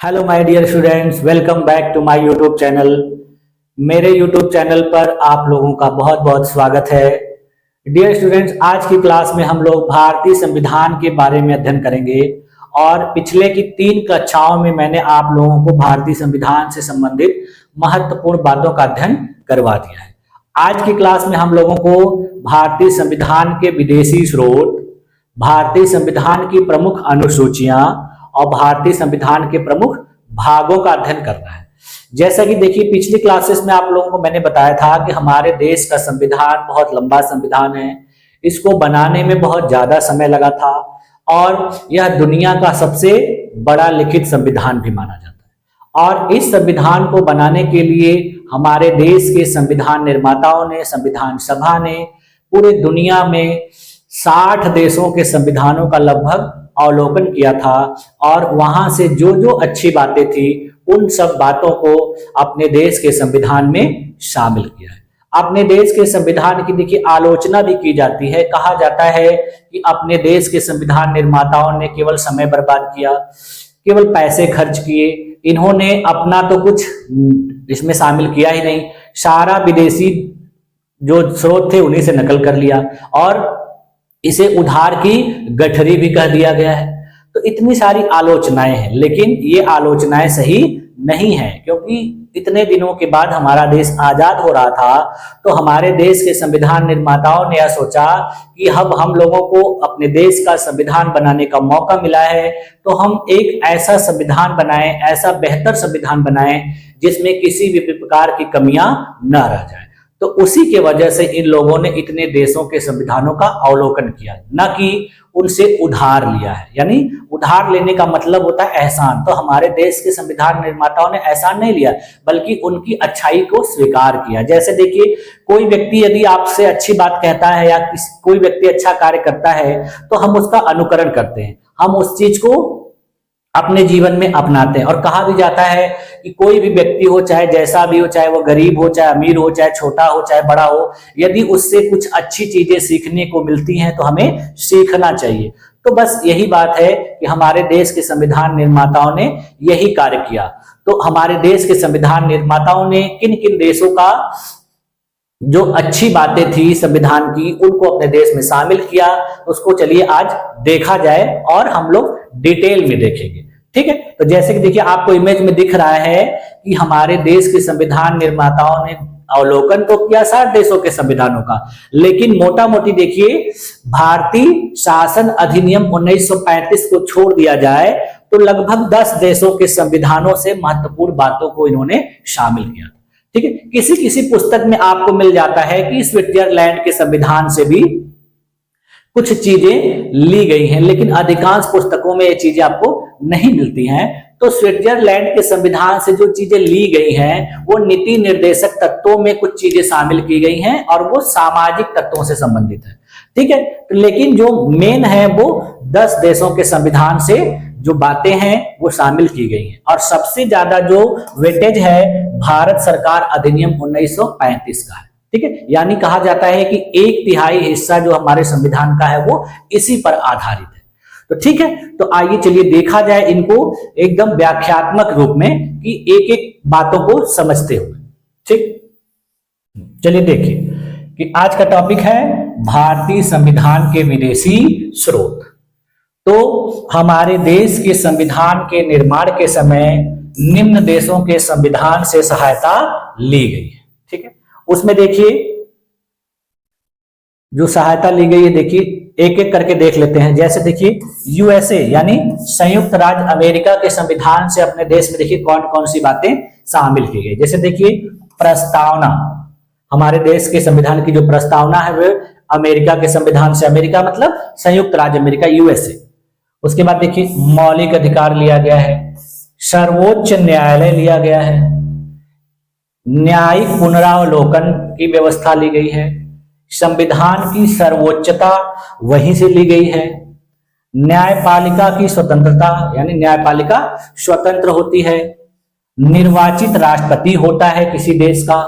Hello my dear students, welcome back to my YouTube channel. मेरे YouTube channel पर आप लोगों का बहुत बहुत स्वागत है। डियर स्टूडेंट्स, आज की क्लास में हम लोग भारतीय संविधान के बारे में अध्ययन करेंगे और पिछले की 3 कक्षाओं में मैंने आप लोगों को भारतीय संविधान से संबंधित महत्वपूर्ण बातों का अध्ययन करवा दिया है। आज की क्लास में हम लोगों को भारतीय संविधान के विदेशी स्रोत, भारतीय संविधान की प्रमुख अनुसूचियां और भारतीय संविधान के प्रमुख भागों का अध्ययन करना है। जैसा कि देखिए, पिछली क्लासेस में आप लोगों को मैंने बताया था कि हमारे देश का संविधान बहुत लंबा संविधान है। इसको बनाने में बहुत ज्यादा समय लगा था और यह दुनिया का सबसे बड़ा लिखित संविधान भी माना जाता है। और इस संविधान को बनाने के लिए हमारे देश के संविधान निर्माताओं ने, संविधान सभा ने पूरे दुनिया में 60 देशों के संविधानों का लगभग अवलोकन किया था और वहां से जो जो अच्छी बातें थी उन सब बातों को अपने देश के संविधान में शामिल किया है। अपने देश के संविधान की देखिए आलोचना भी की जाती है। कहा जाता है कि अपने देश के संविधान निर्माताओं ने केवल समय बर्बाद किया, केवल पैसे खर्च किए, इन्होंने अपना तो कुछ इसमें शामिल किया ही नहीं, सारा विदेशी जो स्रोत थे उन्हीं से नकल कर लिया और इसे उधार की गठरी भी कह दिया गया है। तो इतनी सारी आलोचनाएं हैं, लेकिन ये आलोचनाएं सही नहीं है, क्योंकि इतने दिनों के बाद हमारा देश आजाद हो रहा था तो हमारे देश के संविधान निर्माताओं ने यह सोचा कि अब हम लोगों को अपने देश का संविधान बनाने का मौका मिला है तो हम एक ऐसा संविधान बनाएं, ऐसा बेहतर संविधान बनाएं जिसमें किसी भी प्रकार की कमियां न रह जाए। तो उसी के वजह से इन लोगों ने इतने देशों के संविधानों का अवलोकन किया, न कि उनसे उधार लिया है। यानी उधार लेने का मतलब होता है एहसान। तो हमारे देश के संविधान निर्माताओं ने एहसान नहीं लिया, बल्कि उनकी अच्छाई को स्वीकार किया। जैसे देखिए, कोई व्यक्ति यदि आपसे अच्छी बात कहता है या कोई व्यक्ति अच्छा कार्य करता है तो हम उसका अनुकरण करते हैं, हम उस चीज को अपने जीवन में अपनाते हैं। और कहा भी जाता है कि कोई भी व्यक्ति हो, चाहे जैसा भी हो, चाहे वो गरीब हो, चाहे अमीर हो, चाहे छोटा हो, चाहे बड़ा हो, यदि उससे कुछ अच्छी चीजें सीखने को मिलती हैं तो हमें सीखना चाहिए। तो बस यही बात है कि हमारे देश के संविधान निर्माताओं ने यही कार्य किया। तो हमारे देश के संविधान निर्माताओं ने किन किन देशों का जो अच्छी बातें थी संविधान की उनको अपने देश में शामिल किया, उसको चलिए आज देखा जाए और हम लोग डिटेल में देखेंगे। ठीक है, तो जैसे कि देखिए आपको इमेज में दिख रहा है कि हमारे देश के संविधान निर्माताओं ने अवलोकन तो किया 60 देशों के संविधानों का, लेकिन मोटा मोटी देखिए भारतीय शासन अधिनियम 1935 को छोड़ दिया जाए तो लगभग 10 देशों के संविधानों से महत्वपूर्ण बातों को इन्होंने शामिल किया। ठीक है, किसी किसी पुस्तक में आपको मिल जाता है कि स्विट्जरलैंड के संविधान से भी कुछ चीजें ली गई हैं, लेकिन अधिकांश पुस्तकों में ये चीजें आपको नहीं मिलती हैं। तो स्विट्जरलैंड के संविधान से जो चीजें ली गई हैं वो नीति निर्देशक तत्वों में कुछ चीजें शामिल की गई हैं और वो सामाजिक तत्वों से संबंधित है। ठीक है, लेकिन जो मेन है वो 10 देशों के संविधान से जो बातें हैं वो शामिल की गई हैं और सबसे ज्यादा जो वेटेज है भारत सरकार अधिनियम 1935 का है। ठीक है, यानी कहा जाता है कि 1/3 हिस्सा जो हमारे संविधान का है वो इसी पर आधारित है। तो ठीक है, तो आइए चलिए देखा जाए इनको एकदम व्याख्यात्मक रूप में कि एक एक बातों को समझते हुए। ठीक, चलिए देखिए कि आज का टॉपिक है भारतीय संविधान के विदेशी स्रोत। तो हमारे देश के संविधान के निर्माण के समय निम्न देशों के संविधान से सहायता ली गई है। ठीक है, उसमें देखिए जो सहायता ली गई है, देखिए एक एक करके देख लेते हैं। जैसे देखिए यूएसए यानी संयुक्त राज्य अमेरिका के संविधान से अपने देश में देखिए कौन कौन सी बातें शामिल की गई। जैसे देखिए प्रस्तावना, हमारे देश के संविधान की जो प्रस्तावना है वो अमेरिका के संविधान से, अमेरिका मतलब संयुक्त राज्य अमेरिका, यूएसए। उसके बाद देखिए मौलिक अधिकार लिया गया है, सर्वोच्च न्यायालय लिया गया है, न्यायिक पुनरावलोकन की व्यवस्था ली गई है, संविधान की सर्वोच्चता वहीं से ली गई है, न्यायपालिका की स्वतंत्रता यानी न्यायपालिका स्वतंत्र होती है, निर्वाचित राष्ट्रपति होता है किसी देश का,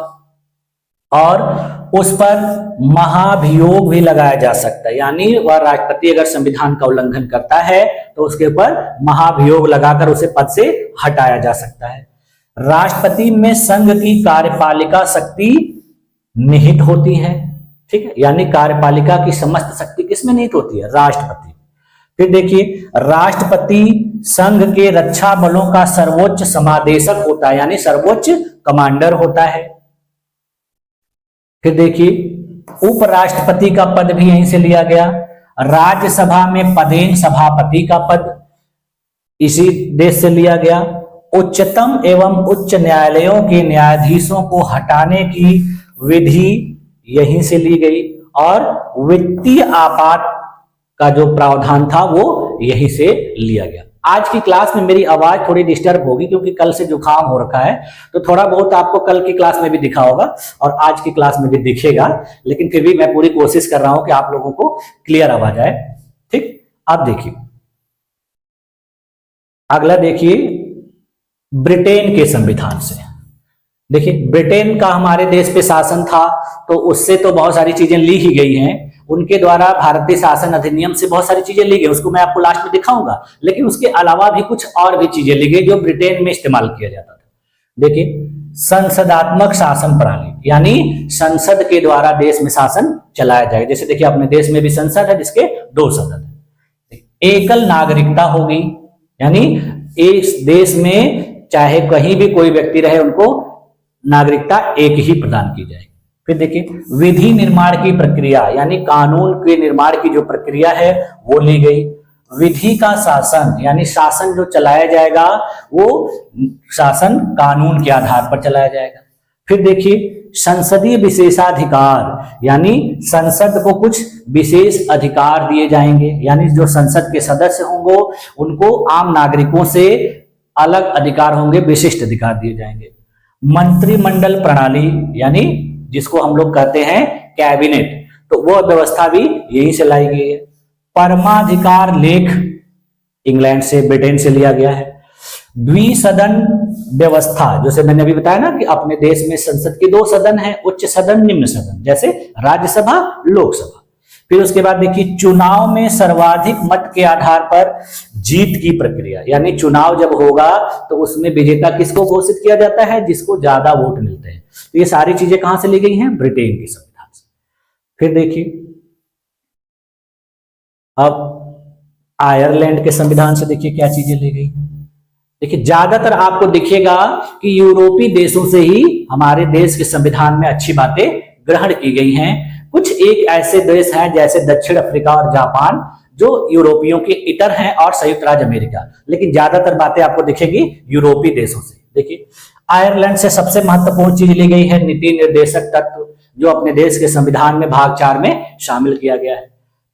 और उस पर महाभियोग भी लगाया जा सकता है, यानी वह राष्ट्रपति अगर संविधान का उल्लंघन करता है तो उसके ऊपर महाभियोग लगाकर उसे पद से हटाया जा सकता है। राष्ट्रपति में संघ की कार्यपालिका शक्ति निहित होती है, ठीक है, यानी कार्यपालिका की समस्त शक्ति किसमें निहित होती है? राष्ट्रपति। फिर देखिए, राष्ट्रपति संघ के रक्षा बलों का सर्वोच्च समादेशक होता है, यानी सर्वोच्च कमांडर होता है। फिर देखिए, उपराष्ट्रपति का पद भी यहीं से लिया गया। राज्यसभा में पदेन सभापति का पद इसी देश से लिया गया। उच्चतम एवं उच्च न्यायालयों के न्यायाधीशों को हटाने की विधि यहीं से ली गई और वित्तीय आपात का जो प्रावधान था वो यहीं से लिया गया। आज की क्लास में मेरी आवाज थोड़ी डिस्टर्ब होगी क्योंकि कल से जुकाम हो रखा है, तो थोड़ा बहुत आपको कल की क्लास में भी दिखा होगा और आज की क्लास में भी दिखेगा, लेकिन फिर भी मैं पूरी कोशिश कर रहा हूं कि आप लोगों को क्लियर आवाज आए। ठीक, अब देखिए अगला, देखिए ब्रिटेन के संविधान से। देखिए, ब्रिटेन का हमारे देश पे शासन था तो उससे तो बहुत सारी चीजें ली ही गई हैं, उनके द्वारा भारतीय शासन अधिनियम से बहुत सारी चीजें ली गई, उसको मैं आपको लास्ट में दिखाऊंगा, लेकिन उसके अलावा भी कुछ और भी चीजें ली गई जो ब्रिटेन में इस्तेमाल किया जाता था। देखिए, संसदात्मक शासन प्रणाली, यानी संसद के द्वारा देश में शासन चलाया जाए। जैसे देखिए अपने देश में भी संसद है जिसके 2 सदन है। एकल नागरिकता होगी, यानी इस देश में चाहे कहीं भी कोई व्यक्ति रहे उनको नागरिकता एक ही प्रदान की जाएगी। फिर देखिए, विधि निर्माण की प्रक्रिया, यानी कानून के निर्माण की जो प्रक्रिया है वो ली गई। विधि का शासन, यानी शासन जो चलाया जाएगा वो शासन कानून के आधार पर चलाया जाएगा। फिर देखिए, संसदीय विशेषाधिकार, यानी संसद को कुछ विशेष अधिकार दिए जाएंगे, यानी जो संसद के सदस्य होंगे उनको आम नागरिकों से अलग अधिकार होंगे, विशिष्ट अधिकार दिए जाएंगे। मंत्रिमंडल प्रणाली, यानी जिसको हम लोग कहते हैं कैबिनेट, तो वो व्यवस्था भी यहीं से लाई गई है। परमाधिकार लेख इंग्लैंड से, ब्रिटेन से लिया गया है। द्विसदन व्यवस्था, जैसे मैंने अभी बताया ना कि अपने देश में संसद के 2 सदन हैं, उच्च सदन निम्न सदन, जैसे राज्यसभा लोकसभा। फिर उसके बाद देखिए, चुनाव में सर्वाधिक मत के आधार पर जीत की प्रक्रिया, यानी चुनाव जब होगा तो उसमें विजेता किसको घोषित किया जाता है? जिसको ज्यादा वोट मिलते हैं। तो ये सारी चीजें कहां से ली गई हैं? ब्रिटेन के संविधान से। फिर देखिए, अब आयरलैंड के संविधान से देखिए क्या चीजें ली गई। देखिए, ज्यादातर आपको दिखेगा कि यूरोपीय देशों से ही हमारे देश के संविधान में अच्छी बातें ग्रहण की गई हैं। कुछ एक ऐसे देश हैं जैसे दक्षिण अफ्रीका और जापान जो यूरोपियों के इतर हैं, और संयुक्त राज्य अमेरिका, लेकिन ज्यादातर बातें आपको दिखेगी यूरोपीय देशों से। देखिए, आयरलैंड से सबसे महत्वपूर्ण चीज ली गई है नीति निर्देशक तत्व, जो अपने देश के संविधान में भाग 4 में शामिल किया गया है।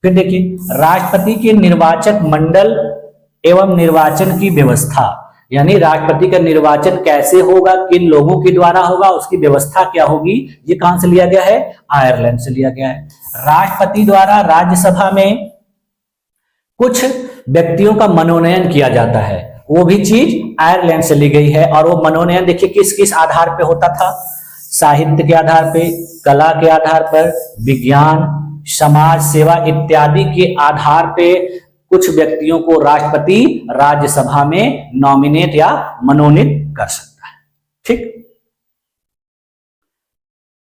फिर देखिए, राष्ट्रपति के निर्वाचक मंडल एवं निर्वाचन की व्यवस्था, यानी राष्ट्रपति का निर्वाचन कैसे होगा, किन लोगों के द्वारा होगा, उसकी व्यवस्था क्या होगी, ये कहां से लिया गया है? आयरलैंड से लिया गया है। राष्ट्रपति द्वारा राज्यसभा में कुछ व्यक्तियों का मनोनयन किया जाता है, वो भी चीज आयरलैंड से ली गई है। और वो मनोनयन देखिए किस किस आधार पे होता था? साहित्य के आधार पे, कला के आधार पर, विज्ञान, समाज सेवा इत्यादि के आधार पे कुछ व्यक्तियों को राष्ट्रपति राज्यसभा में नॉमिनेट या मनोनीत कर सकता है। ठीक,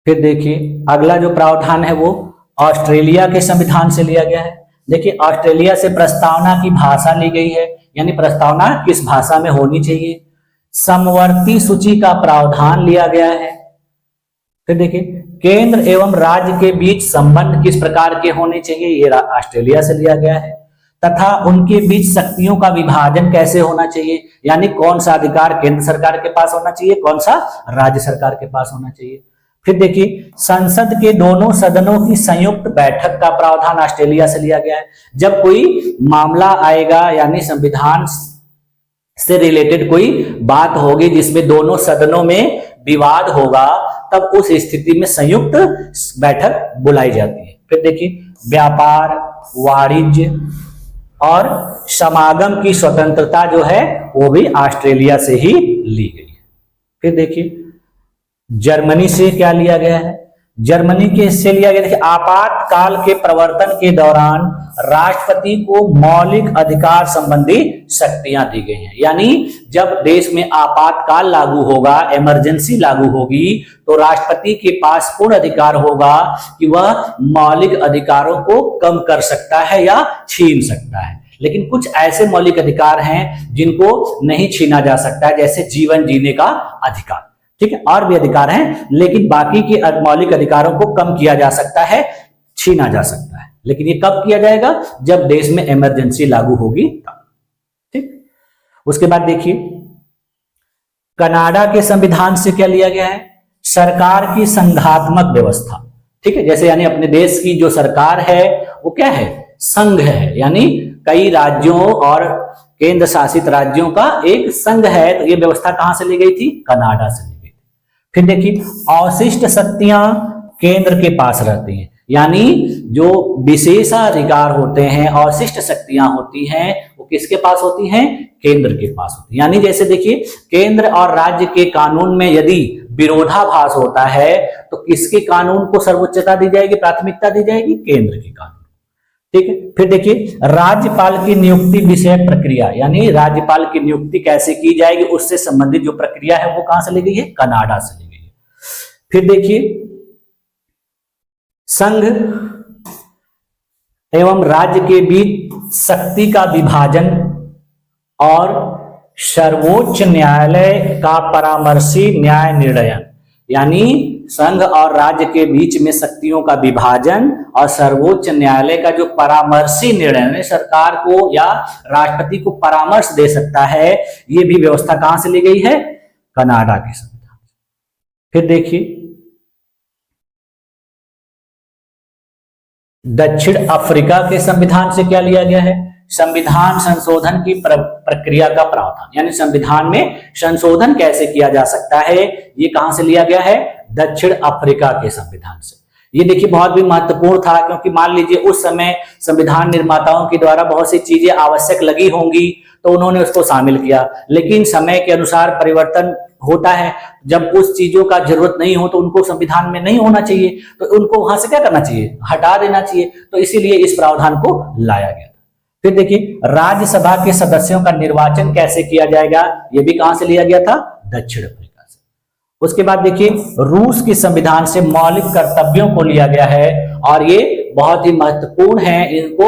फिर देखिए अगला जो प्रावधान है वो ऑस्ट्रेलिया के संविधान से लिया गया है। देखिए, ऑस्ट्रेलिया से प्रस्तावना की भाषा ली गई है, यानी प्रस्तावना किस भाषा में होनी चाहिए। समवर्ती सूची का प्रावधान लिया गया है। फिर देखिए, केंद्र एवं राज्य के बीच संबंध किस प्रकार के होने चाहिए, ये ऑस्ट्रेलिया से लिया गया है। तथा उनके बीच शक्तियों का विभाजन कैसे होना चाहिए, यानी कौन सा अधिकार केंद्र सरकार के पास होना चाहिए, कौन सा राज्य सरकार के पास होना चाहिए। फिर देखिए, संसद के दोनों सदनों की संयुक्त बैठक का प्रावधान ऑस्ट्रेलिया से लिया गया है। जब कोई मामला आएगा, यानी संविधान से रिलेटेड कोई बात होगी जिसमें दोनों सदनों में विवाद होगा, तब उस स्थिति में संयुक्त बैठक बुलाई जाती है। फिर देखिए, व्यापार, वाणिज्य और समागम की स्वतंत्रता जो है वो भी ऑस्ट्रेलिया से ही ली गई है। फिर देखिए, जर्मनी से क्या लिया गया है? जर्मनी के हिस्से लिया गया। देखिए, आपातकाल के प्रवर्तन के दौरान राष्ट्रपति को मौलिक अधिकार संबंधी शक्तियां दी गई हैं। यानी जब देश में आपातकाल लागू होगा, इमरजेंसी लागू होगी, तो राष्ट्रपति के पास पूर्ण अधिकार होगा कि वह मौलिक अधिकारों को कम कर सकता है या छीन सकता है। लेकिन कुछ ऐसे मौलिक अधिकार हैं जिनको नहीं छीना जा सकता है, जैसे जीवन जीने का अधिकार। ठीक है, और भी अधिकार हैं, लेकिन बाकी के मौलिक अधिकारों को कम किया जा सकता है, छीना जा सकता है। लेकिन ये कब किया जाएगा? जब देश में इमरजेंसी लागू होगी तब। ठीक, उसके बाद देखिए, कनाडा के संविधान से क्या लिया गया है? सरकार की संघात्मक व्यवस्था। ठीक है, जैसे यानी अपने देश की जो सरकार है वो क्या है? संघ है, यानी कई राज्यों और केंद्र शासित राज्यों का एक संघ है। तो ये व्यवस्था कहां से ली गई थी? कनाडा से ली गई थी। फिर देखिए, अवशिष्ट शक्तियां केंद्र के पास रहती हैं, यानी जो विशेषाधिकार होते हैं, अवशिष्ट शक्तियां होती हैं, वो किसके पास होती हैं? केंद्र के पास होती है। यानी जैसे देखिए, केंद्र और राज्य के कानून में यदि विरोधाभास होता है तो किसके कानून को सर्वोच्चता दी जाएगी, प्राथमिकता दी जाएगी? केंद्र के कानून। ठीक है, फिर देखिए, राज्यपाल की नियुक्ति विषय प्रक्रिया, यानी राज्यपाल की नियुक्ति कैसे की जाएगी उससे संबंधित जो प्रक्रिया है वो कहां से ली गई है? कनाडा से ली गई है। फिर देखिए, संघ एवं राज्य के बीच शक्ति का विभाजन और सर्वोच्च न्यायालय का परामर्शी न्याय निर्णयन, यानी संघ और राज्य के बीच में शक्तियों का विभाजन और सर्वोच्च न्यायालय का जो परामर्शी निर्णय, सरकार को या राष्ट्रपति को परामर्श दे सकता है, ये भी व्यवस्था कहां से ली गई है? कनाडा के संविधान। फिर देखिए, दक्षिण अफ्रीका के संविधान से क्या लिया गया है? संविधान संशोधन की प्रक्रिया का प्रावधान, यानी संविधान में संशोधन कैसे किया जा सकता है, ये कहां से लिया गया है? दक्षिण अफ्रीका के संविधान से। ये देखिए बहुत भी महत्वपूर्ण था, क्योंकि मान लीजिए उस समय संविधान निर्माताओं के द्वारा बहुत सी चीजें आवश्यक लगी होंगी तो उन्होंने उसको शामिल किया, लेकिन समय के अनुसार परिवर्तन होता है। जब उस चीजों का जरूरत नहीं हो तो उनको संविधान में नहीं होना चाहिए, तो उनको वहां से क्या करना चाहिए? हटा देना चाहिए। तो इसीलिए इस प्रावधान को लाया गया। फिर देखिए, राज्यसभा के सदस्यों का निर्वाचन कैसे किया जाएगा, यह भी कहां से लिया गया था? दक्षिण अफ्रीका से। उसके बाद देखिए, रूस के संविधान से मौलिक कर्तव्यों को लिया गया है, और ये बहुत ही महत्वपूर्ण है। इनको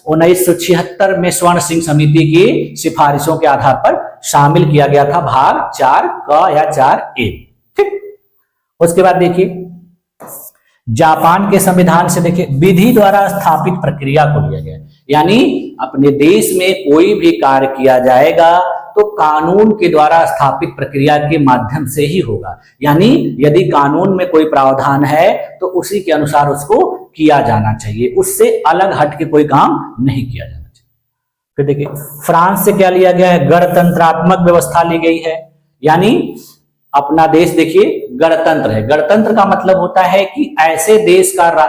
1976 में स्वर्ण सिंह समिति की सिफारिशों के आधार पर शामिल किया गया था, भाग 4 क या 4A। ठीक, उसके बाद देखिए, जापान के संविधान से देखिए, विधि द्वारा स्थापित प्रक्रिया को लिया गया, यानी अपने देश में कोई भी कार्य किया जाएगा तो कानून के द्वारा स्थापित प्रक्रिया के माध्यम से ही होगा। यानी यदि कानून में कोई प्रावधान है तो उसी के अनुसार उसको किया जाना चाहिए, उससे अलग हट के कोई काम नहीं किया जाना चाहिए। फिर देखिए, फ्रांस से क्या लिया गया है? गणतंत्रात्मक व्यवस्था ली गई है, यानी अपना देश देखिए गणतंत्र है। गणतंत्र का मतलब होता है कि ऐसे देश का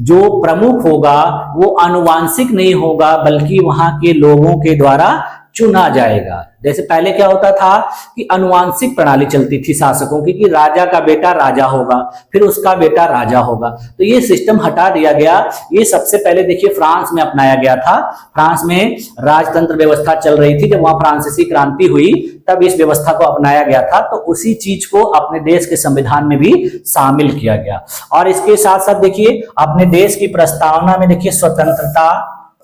जो प्रमुख होगा वो आनुवांशिक नहीं होगा, बल्कि वहां के लोगों के द्वारा चुना जाएगा। जैसे पहले क्या होता था कि अनुवांशिक प्रणाली चलती थी शासकों की, कि राजा का बेटा राजा होगा, फिर उसका बेटा राजा होगा। तो ये सिस्टम हटा दिया गया। ये सबसे पहले देखिए फ्रांस में अपनाया गया था। फ्रांस में राजतंत्र व्यवस्था चल रही थी, जब वहां फ्रांसीसी क्रांति हुई तब इस व्यवस्था को अपनाया गया था। तो उसी चीज को अपने देश के संविधान में भी शामिल किया गया। और इसके साथ साथ देखिए, अपने देश की प्रस्तावना में देखिए, स्वतंत्रता,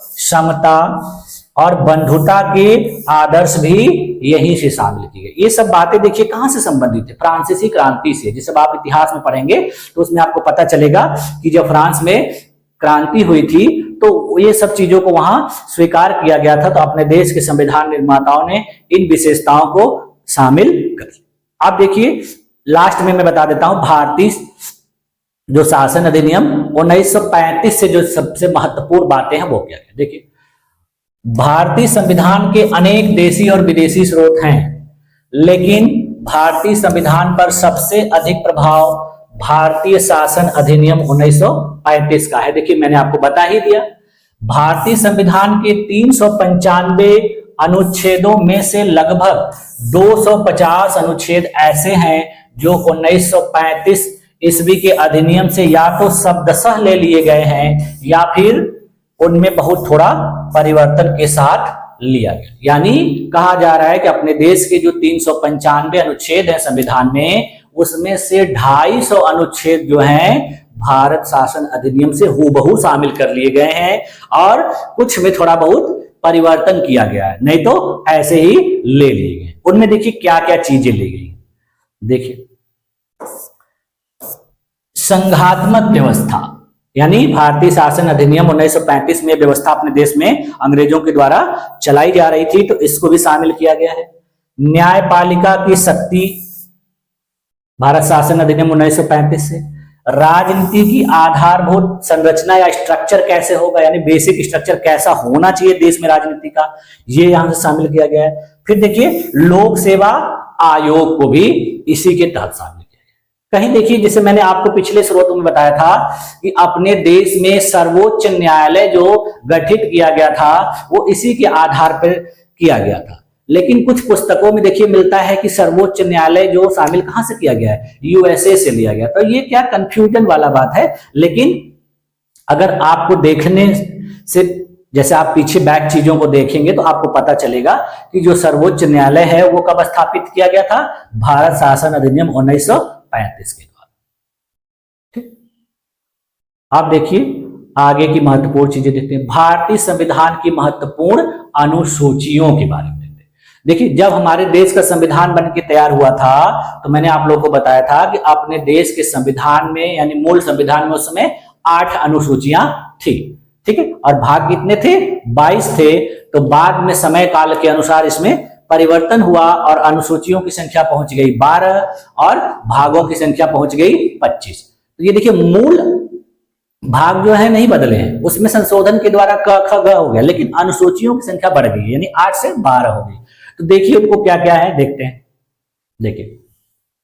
समता और बंधुता के आदर्श भी यहीं से शामिल किए गए। ये सब बातें देखिए कहां से संबंधित है? फ्रांसीसी क्रांति से। जिसे आप इतिहास में पढ़ेंगे तो उसमें आपको पता चलेगा कि जब फ्रांस में क्रांति हुई थी तो ये सब चीजों को वहां स्वीकार किया गया था। तो अपने देश के संविधान निर्माताओं ने इन विशेषताओं को शामिल कर लिया। अब देखिए, लास्ट में मैं बता देता हूं, भारतीय जो शासन अधिनियम 1935 से जो सबसे महत्वपूर्ण बातें हैं वो क्या है। देखिए, भारतीय संविधान के अनेक देशी और विदेशी स्रोत हैं, लेकिन भारतीय संविधान पर सबसे अधिक प्रभाव भारतीय शासन अधिनियम 1935 का है। देखिए, मैंने आपको बता ही दिया, भारतीय संविधान के 395 अनुच्छेदों में से लगभग 250 अनुच्छेद ऐसे हैं जो 1935 ईस्वी के अधिनियम से या तो शब्दशः ले लिए गए हैं या फिर उनमें बहुत थोड़ा परिवर्तन के साथ लिया गया। यानी कहा जा रहा है कि अपने देश के जो 395 अनुच्छेद हैं संविधान में, उसमें से 250 अनुच्छेद जो हैं भारत शासन अधिनियम से हूबहू शामिल कर लिए गए हैं और कुछ में थोड़ा बहुत परिवर्तन किया गया है, नहीं तो ऐसे ही ले लिए गए। उनमें देखिए क्या क्या चीजें ली गई। देखिए संघात्मक व्यवस्था, यानी भारतीय शासन अधिनियम 1935 में व्यवस्था अपने देश में अंग्रेजों के द्वारा चलाई जा रही थी, तो इसको भी शामिल किया गया है। न्यायपालिका की शक्ति, भारत शासन अधिनियम 1935 से। राजनीति की आधारभूत संरचना या स्ट्रक्चर कैसे होगा, यानी बेसिक स्ट्रक्चर कैसा होना चाहिए देश में राजनीति का, ये यहां से शामिल किया गया है। फिर देखिए लोक सेवा आयोग को भी इसी के तहत शामिल किया गया। कहीं देखिए जैसे मैंने आपको पिछले स्रोतों में बताया था कि अपने देश में सर्वोच्च न्यायालय जो गठित किया गया था वो इसी के आधार पर किया गया था, लेकिन कुछ पुस्तकों में देखिए मिलता है कि सर्वोच्च न्यायालय जो शामिल कहां से किया गया है, यूएसए से लिया गया। तो ये क्या कंफ्यूजन वाला बात है, लेकिन अगर आपको देखने से, जैसे आप पीछे बैक चीजों को देखेंगे तो आपको पता चलेगा कि जो सर्वोच्च न्यायालय है वो कब स्थापित किया गया था, भारत शासन अधिनियम 1935 के द्वारा। ठीक, आप देखिए आगे की महत्वपूर्ण चीजें देखते हैं। भारतीय संविधान की महत्वपूर्ण अनुसूचियों के बारे में देखिए। जब हमारे देश का संविधान बनके तैयार हुआ था तो मैंने आप लोगों को बताया था कि अपने देश के संविधान में, यानी मूल संविधान में उस समय 8 अनुसूचियां थी। ठीक है, और भाग कितने थे, 22 थे। तो बाद में समय काल के अनुसार इसमें परिवर्तन हुआ और अनुसूचियों की संख्या पहुंच गई 12 और भागों की संख्या पहुंच गई 25। तो ये देखिए मूल भाग जो है नहीं बदले हैं, उसमें संशोधन के द्वारा क ख ग हो गया, लेकिन अनुसूचियों की संख्या बढ़ गई, यानी 8 से 12 हो गई। तो देखिए उनको क्या क्या है, देखते हैं। देखिए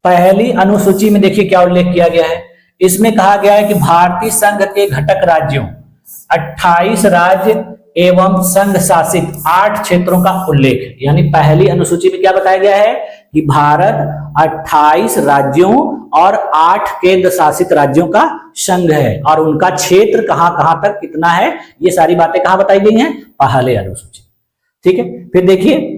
पहली अनुसूची में देखिए क्या उल्लेख किया गया है। इसमें कहा गया है कि भारतीय संघ के घटक राज्यों 28 राज्य एवं संघ शासित 8 क्षेत्रों का उल्लेख है। यानी पहली अनुसूची में क्या बताया गया है कि भारत 28 राज्यों और 8 केंद्र शासित राज्यों का संघ है और उनका क्षेत्र कहां कहां तक कितना है, ये सारी बातें कहां बताई गई हैं, पहले अनुसूची। ठीक है, फिर देखिए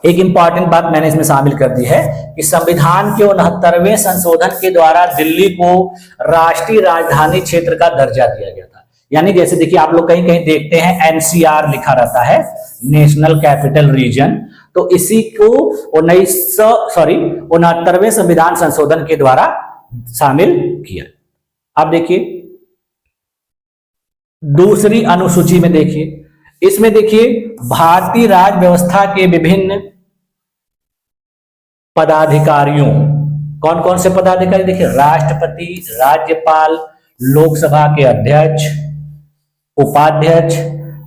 एक इंपॉर्टेंट बात मैंने इसमें शामिल कर दी है कि संविधान के 69वें संशोधन के द्वारा दिल्ली को राष्ट्रीय राजधानी क्षेत्र का दर्जा दिया गया था। यानी जैसे देखिए आप लोग कहीं कहीं देखते हैं एनसीआर लिखा रहता है, नेशनल कैपिटल रीजन, तो इसी को 69वें संविधान संशोधन के द्वारा शामिल किया। अब देखिए दूसरी अनुसूची में देखिए, इसमें देखिए भारतीय राज व्यवस्था के विभिन्न पदाधिकारियों, कौन कौन से पदाधिकारी, देखिए राष्ट्रपति, राज्यपाल, लोकसभा के अध्यक्ष, उपाध्यक्ष,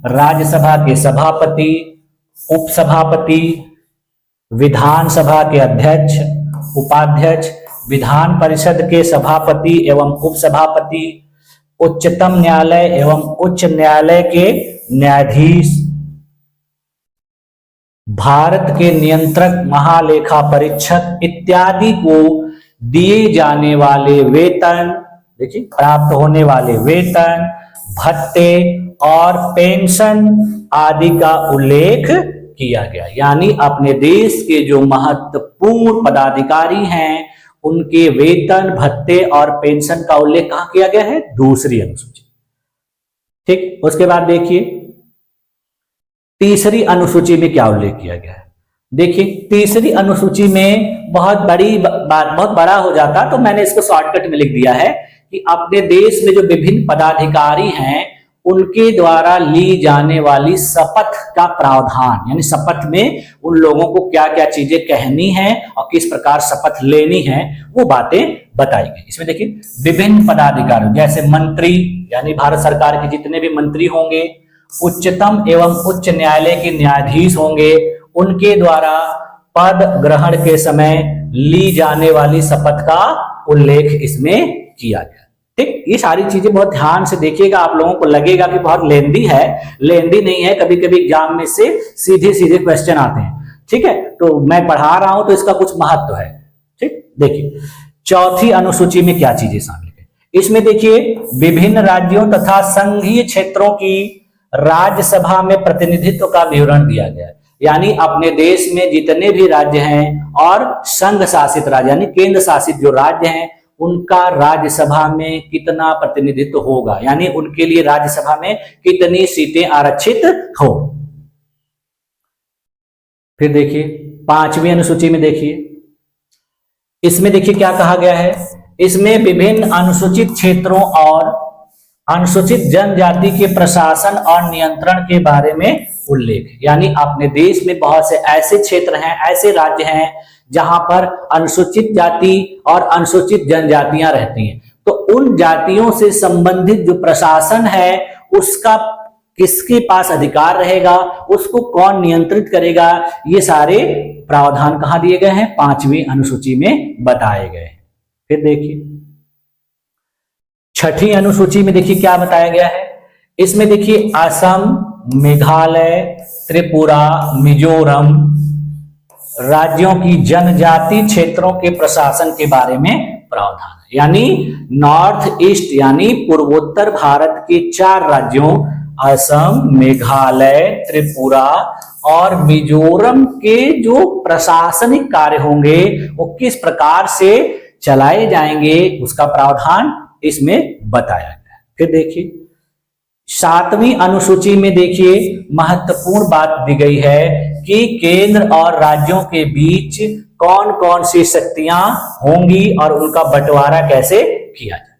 राज्यसभा के सभापति, उपसभापति, विधानसभा के अध्यक्ष, उपाध्यक्ष, विधान परिषद के सभापति एवं उपसभापति, उच्चतम न्यायालय एवं उच्च न्यायालय के न्यायाधीश, भारत के नियंत्रक महालेखा परीक्षक इत्यादि को दिए जाने वाले वेतन, देखिए प्राप्त होने वाले वेतन, भत्ते और पेंशन आदि का उल्लेख किया गया। यानी अपने देश के जो महत्वपूर्ण पदाधिकारी हैं उनके वेतन, भत्ते और पेंशन का उल्लेख कहां किया गया है, दूसरी अनुसूची। ठीक, उसके बाद देखिए तीसरी अनुसूची में क्या उल्लेख किया गया है। देखिए तीसरी अनुसूची में बहुत बड़ी बात, बहुत बड़ा हो जाता, तो मैंने इसको शॉर्टकट में लिख दिया है कि अपने देश में जो विभिन्न पदाधिकारी हैं उनके द्वारा ली जाने वाली शपथ का प्रावधान, यानी शपथ में उन लोगों को क्या क्या चीजें कहनी है और किस प्रकार शपथ लेनी है, वो बातें बताई गई। इसमें देखिए विभिन्न पदाधिकारी जैसे मंत्री, यानी भारत सरकार के जितने भी मंत्री होंगे, उच्चतम एवं उच्च न्यायालय के न्यायाधीश होंगे, उनके द्वारा पद ग्रहण के समय ली जाने वाली शपथ का उल्लेख इसमें किया गया। ठीक, ये सारी चीजें बहुत ध्यान से देखिएगा, आप लोगों को लगेगा कि बहुत लेंदी है, लेंदी नहीं है, कभी कभी एग्जाम में से सीधे सीधे क्वेश्चन आते हैं। ठीक है, तो मैं पढ़ा रहा हूं तो इसका कुछ महत्व है। ठीक, देखिए चौथी अनुसूची में क्या चीजें शामिल है? इसमें देखिए विभिन्न राज्यों तथा संघीय क्षेत्रों की राज्यसभा में प्रतिनिधित्व का विवरण दिया गया है। यानी अपने देश में जितने भी राज्य हैं और संघ शासित राज्य यानी केंद्र शासित जो राज्य हैं उनका राज्यसभा में कितना प्रतिनिधित्व होगा, यानी उनके लिए राज्यसभा में कितनी सीटें आरक्षित हो। फिर देखिए पांचवी अनुसूची में देखिए, इसमें देखिए क्या कहा गया है। इसमें विभिन्न अनुसूचित क्षेत्रों और अनुसूचित जनजाति के प्रशासन और नियंत्रण के बारे में उल्लेख, यानी अपने देश में बहुत से ऐसे क्षेत्र हैं, ऐसे राज्य हैं जहां पर अनुसूचित जाति और अनुसूचित जनजातियां रहती हैं, तो उन जातियों से संबंधित जो प्रशासन है उसका किसके पास अधिकार रहेगा, उसको कौन नियंत्रित करेगा, ये सारे प्रावधान कहां दिए गए हैं? पांचवी अनुसूची में बताए गए हैं। फिर देखिए छठी अनुसूची में देखिए क्या बताया गया है। इसमें देखिए असम, मेघालय, त्रिपुरा, मिजोरम राज्यों की जनजाति क्षेत्रों के प्रशासन के बारे में प्रावधान है। यानी नॉर्थ ईस्ट यानी पूर्वोत्तर भारत के 4 राज्यों असम, मेघालय, त्रिपुरा और मिजोरम के जो प्रशासनिक कार्य होंगे वो किस प्रकार से चलाए जाएंगे उसका प्रावधान इसमें बताया गया। फिर देखिए 7वीं अनुसूची में देखिए महत्वपूर्ण बात दी गई है कि केंद्र और राज्यों के बीच कौन कौन सी शक्तियां होंगी और उनका बंटवारा कैसे किया जाए।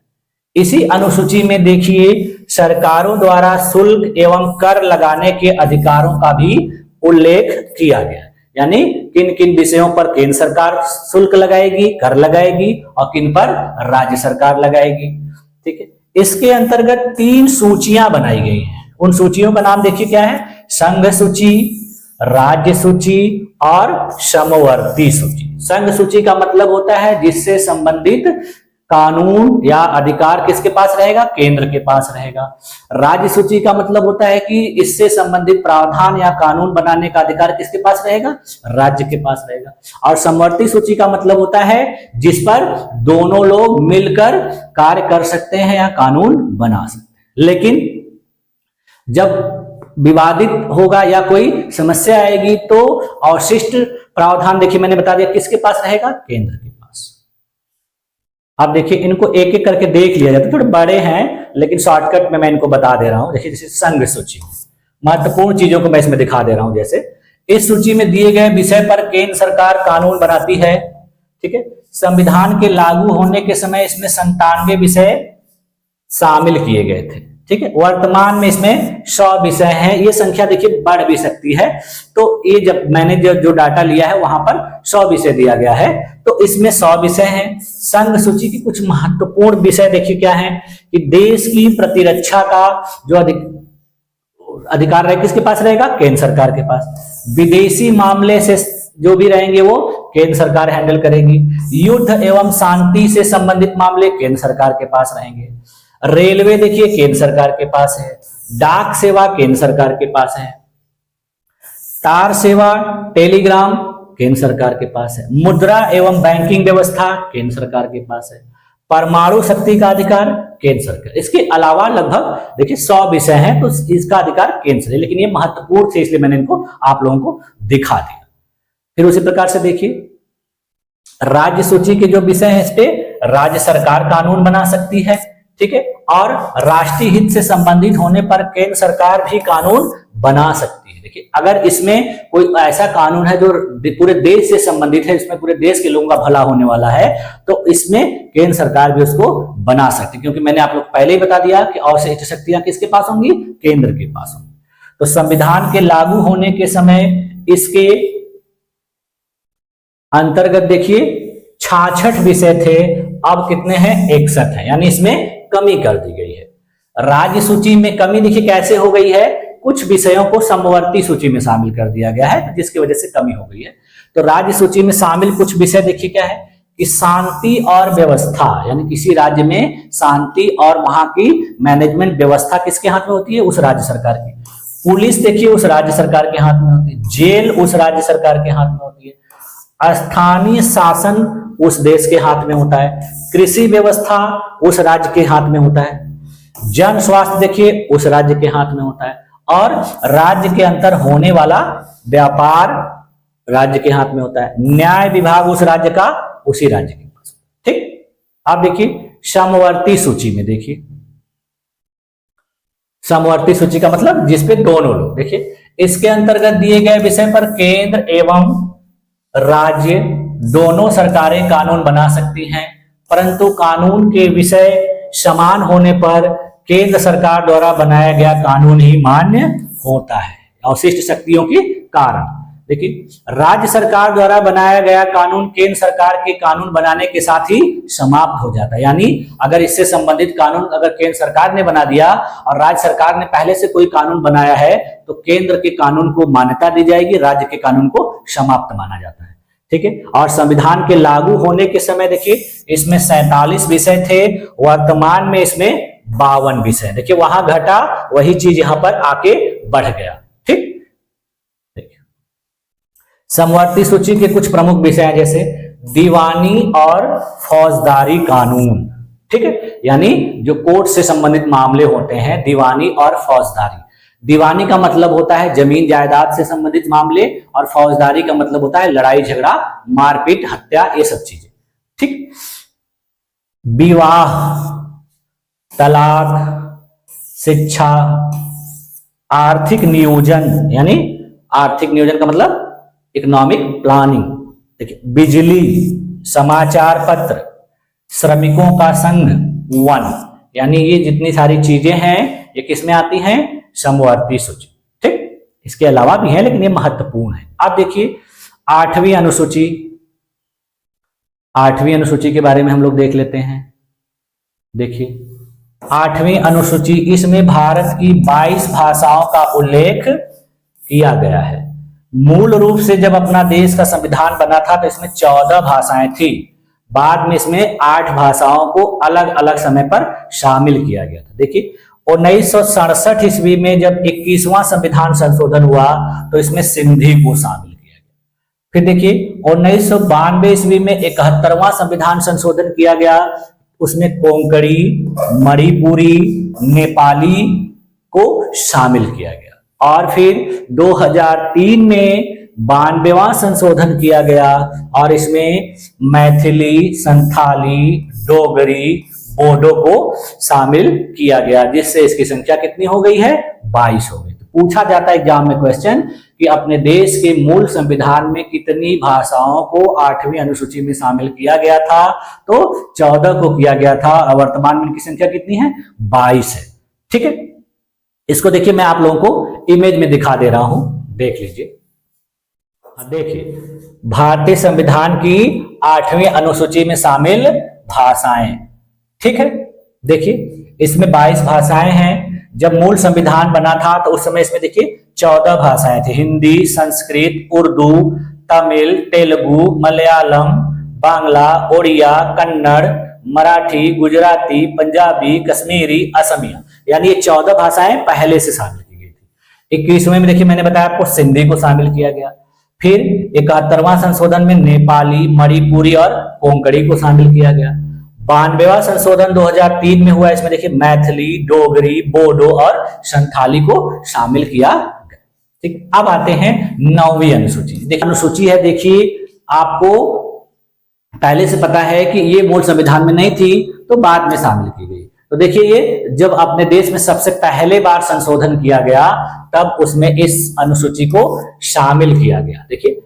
इसी अनुसूची में देखिए सरकारों द्वारा शुल्क एवं कर लगाने के अधिकारों का भी उल्लेख किया गया, यानी किन किन विषयों पर केंद्र सरकार शुल्क लगाएगी, कर लगाएगी और किन पर राज्य सरकार लगाएगी। ठीक है, इसके अंतर्गत 3 सूचियां बनाई गई हैं। उन सूचियों का नाम देखिए क्या है? संघ सूची, राज्य सूची और समवर्ती सूची। संघ सूची का मतलब होता है जिससे संबंधित कानून या अधिकार किसके पास रहेगा? केंद्र के पास रहेगा। राज्य सूची का मतलब होता है कि इससे संबंधित प्रावधान या कानून बनाने का अधिकार किसके पास रहेगा? राज्य के पास रहेगा। और समवर्ती सूची का मतलब होता है जिस पर दोनों लोग मिलकर कार्य कर सकते हैं या कानून बना सकते हैं। लेकिन जब विवादित होगा या कोई समस्या आएगी तो अवशिष्ट प्रावधान देखिए मैंने बता दिया किसके पास रहेगा? केंद्र के पास। अब देखिए इनको एक एक करके देख लिया जाता है, थोड़े बड़े हैं लेकिन शॉर्टकट में मैं इनको बता दे रहा हूं। देखिए जैसे संघ सूची, महत्वपूर्ण चीजों को मैं इसमें दिखा दे रहा हूं। जैसे इस सूची में दिए गए विषय पर केंद्र सरकार कानून बनाती है। ठीक है, संविधान के लागू होने के समय इसमें 97 विषय शामिल किए गए थे। ठीक है, वर्तमान में इसमें 100 विषय हैं। ये संख्या देखिए बढ़ भी सकती है, तो ये जब मैंने जो डाटा लिया है वहां पर 100 विषय दिया गया है, तो इसमें 100 विषय हैं। संघ सूची की कुछ महत्वपूर्ण विषय देखिए क्या है कि देश की प्रतिरक्षा का जो अधिकार रहे किसके पास रहेगा? केंद्र सरकार के पास। विदेशी मामले से जो भी रहेंगे वो केंद्र सरकार हैंडल करेगी। युद्ध एवं शांति से संबंधित मामले केंद्र सरकार के पास रहेंगे। रेलवे देखिए केंद्र सरकार के पास है। डाक सेवा केंद्र सरकार के पास है। तार सेवा, टेलीग्राम केंद्र सरकार के पास है। मुद्रा एवं बैंकिंग व्यवस्था केंद्र सरकार के पास है। परमाणु शक्ति का अधिकार केंद्र सरकार। इसके अलावा लगभग देखिए 100 विषय हैं, तो इसका अधिकार केंद्र है, लेकिन ये महत्वपूर्ण थे इसलिए मैंने इनको आप लोगों को दिखा दिया। फिर उसी प्रकार से देखिए राज्य सूची के जो विषय हैं इस पे राज्य सरकार कानून बना सकती है। ठीक है, और राष्ट्रीय हित से संबंधित होने पर केंद्र सरकार भी कानून बना सकती है। देखिए अगर इसमें कोई ऐसा कानून है जो पूरे देश से संबंधित है, इसमें पूरे देश के लोगों का भला होने वाला है, तो इसमें केंद्र सरकार भी उसको बना सकती है, क्योंकि मैंने आप लोग पहले ही बता दिया कि अवशिष्ट शक्तियां किसके पास होंगी? केंद्र के पास होंगी। तो संविधान के लागू होने के समय इसके अंतर्गत देखिए 66 विषय थे, अब कितने हैं? 61 है, यानी इसमें कमी कर दी गई है। राज्य सूची में कमी देखिए कैसे हो गई है? कुछ विषयों को समवर्ती सूची में शामिल कर दिया गया है, जिसकी वजह से कमी हो गई है। तो राज्य सूची में शामिल कुछ विषय देखिए क्या है कि शांति और व्यवस्था, यानी किसी राज्य में शांति और वहां की मैनेजमेंट व्यवस्था किसके हाथ में होती है? उस राज्य सरकार की। पुलिस देखिए उस राज्य सरकार के हाथ में होती है। जेल उस राज्य सरकार के हाथ में होती है। स्थानीय शासन उस देश के हाथ में होता है, कृषि व्यवस्था उस राज्य के हाथ में होता है, जन स्वास्थ्य देखिए उस राज्य के हाथ में होता है, और राज्य के अंदर होने वाला व्यापार राज्य के हाथ में होता है, न्याय विभाग उस राज्य का उसी राज्य के पास। ठीक, आप देखिए समवर्ती सूची में देखिए, समवर्ती सूची का मतलब जिसपे दोनों लोग, देखिए इसके अंतर्गत दिए गए विषय पर केंद्र एवं राज्य दोनों सरकारें कानून बना सकती हैं, परंतु कानून के विषय समान होने पर केंद्र सरकार द्वारा बनाया गया कानून ही मान्य होता है, अवशिष्ट शक्तियों के कारण। देखिए राज्य सरकार द्वारा बनाया गया कानून केंद्र सरकार के कानून बनाने के साथ ही समाप्त हो जाता है, यानी अगर इससे संबंधित कानून अगर केंद्र सरकार ने बना दिया और राज्य सरकार ने पहले से कोई कानून बनाया है तो केंद्र के कानून को मान्यता दी जाएगी, राज्य के कानून को समाप्त माना जाता है। ठीक है, और संविधान के लागू होने के समय देखिए इसमें 47 विषय थे, वर्तमान में इसमें 52 विषय। देखिए वहां घटा, वही चीज यहां पर आके बढ़ गया। ठीक, देखिए समवर्ती सूची के कुछ प्रमुख विषय हैं जैसे दीवानी और फौजदारी कानून। ठीक है, यानी जो कोर्ट से संबंधित मामले होते हैं दीवानी और फौजदारी। दीवानी का मतलब होता है जमीन जायदाद से संबंधित मामले, और फौजदारी का मतलब होता है लड़ाई झगड़ा, मारपीट, हत्या, ये सब चीजें। ठीक, विवाह, तलाक, शिक्षा, आर्थिक नियोजन, यानी आर्थिक नियोजन का मतलब इकोनॉमिक प्लानिंग, देखिए बिजली, समाचार पत्र, श्रमिकों का संघ, वन, यानी ये जितनी सारी चीजें हैं ये किसमें आती हैं, समवर्ती सूची। ठीक, इसके अलावा भी है लेकिन ये महत्वपूर्ण है। आप देखिए 8वीं अनुसूची, 8वीं अनुसूची के बारे में हम लोग देख लेते हैं। देखिए 8वीं अनुसूची, इसमें भारत की 22 भाषाओं का उल्लेख किया गया है। मूल रूप से जब अपना देश का संविधान बना था तो इसमें 14 भाषाएं थी, बाद में इसमें 8 भाषाओं को अलग अलग समय पर शामिल किया गया था। देखिए 1967 ईस्वी में जब 21वां संविधान संशोधन हुआ तो इसमें सिंधी को शामिल किया गया। फिर देखिए 1992 ईस्वी में 71वां संविधान संशोधन किया गया, उसमें कोंकणी, मणिपुरी, नेपाली को शामिल किया गया। और फिर 2003 में 92वां संशोधन किया गया और इसमें मैथिली, संथाली, डोगरी, बोडो को शामिल किया गया, जिससे इसकी संख्या कितनी हो गई है, 22 हो गई। तो पूछा जाता है एग्जाम में क्वेश्चन कि अपने देश के मूल संविधान में कितनी भाषाओं को 8वीं अनुसूची में शामिल किया गया था, तो 14 को किया गया था और वर्तमान में इनकी संख्या कितनी है, 22 है। ठीक है, इसको देखिए मैं आप लोगों को इमेज में दिखा दे रहा हूं, देख लीजिए। देखिए भारतीय संविधान की 8वीं अनुसूची में शामिल भाषाएं। ठीक है, देखिए इसमें 22 भाषाएं हैं। जब मूल संविधान बना था तो उस समय इसमें देखिए 14 भाषाएं थी, हिंदी, संस्कृत, उर्दू, तमिल, तेलुगु, मलयालम, बांग्ला, ओडिया, कन्नड़, मराठी, गुजराती, पंजाबी, कश्मीरी, असमिया, यानी ये 14 भाषाएं पहले से शामिल की गई थी। 21वें में देखिए मैंने बताया आपको सिंधी को शामिल किया गया। फिर 71वां संशोधन में नेपाली, मणिपुरी और कोंकणी को शामिल किया गया। 92वां संशोधन 2003 में हुआ, इसमें देखिए मैथिली, डोगरी, बोडो और संथाली को शामिल किया गया। ठीक, अब आते हैं 9वीं अनुसूची। देखिए अनुसूची है, देखिए आपको पहले से पता है कि ये मूल संविधान में नहीं थी तो बाद में शामिल की गई। तो देखिए ये जब अपने देश में सबसे पहले बार संशोधन किया गया तब उसमें इस अनुसूची को शामिल किया गया। देखिए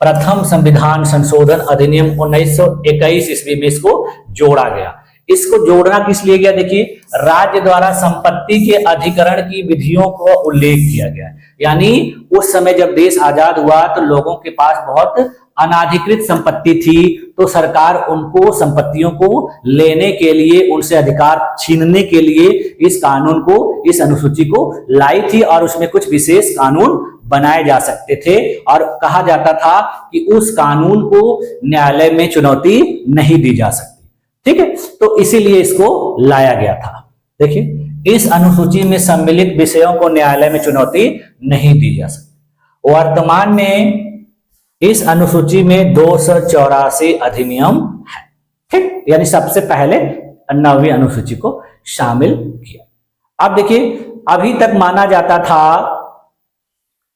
प्रथम संविधान संशोधन अधिनियम 1921 ईस्वी में इसको जोड़ा गया। इसको जोड़ना किस लिए गया, देखिए राज्य द्वारा संपत्ति के अधिकरण की विधियों को उल्लेख किया गया। यानी उस समय जब देश आजाद हुआ तो लोगों के पास बहुत अनाधिकृत संपत्ति थी, तो सरकार उनको संपत्तियों को लेने के लिए, उनसे अधिकार छीनने के लिए इस कानून को, इस अनुसूची को लाई थी और उसमें कुछ विशेष कानून बनाए जा सकते थे और कहा जाता था कि उस कानून को न्यायालय में चुनौती नहीं दी जा सकती। ठीक है, तो इसीलिए इसको लाया गया था। देखिए इस अनुसूची में सम्मिलित विषयों को न्यायालय में चुनौती नहीं दी जा सकती। वर्तमान में इस अनुसूची में 284 अधिनियम है। ठीक, यानी सबसे पहले 9वीं अनुसूची को शामिल किया। अब देखिए, अभी तक माना जाता था,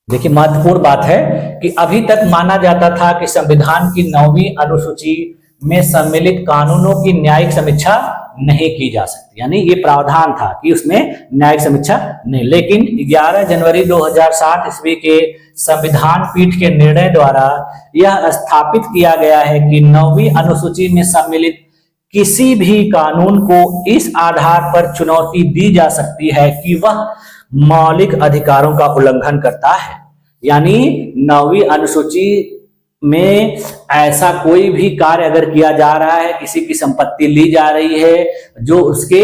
देखिए महत्वपूर्ण बात है कि अभी तक माना जाता था कि संविधान की 9वीं अनुसूची में सम्मिलित कानूनों की न्यायिक समीक्षा नहीं की जा सकती, यानी ये प्रावधान था कि उसमें न्यायिक समीक्षा नहीं। लेकिन 11 जनवरी 2007 ईस्वी के संविधान पीठ के निर्णय द्वारा यह स्थापित किया गया है कि 9वीं अनुसूची में सम्मिलित किसी भी कानून को इस आधार पर चुनौती दी जा सकती है कि वह मौलिक अधिकारों का उल्लंघन करता है। यानी 9वीं अनुसूची में ऐसा कोई भी कार्य अगर किया जा रहा है, किसी की संपत्ति ली जा रही है जो उसके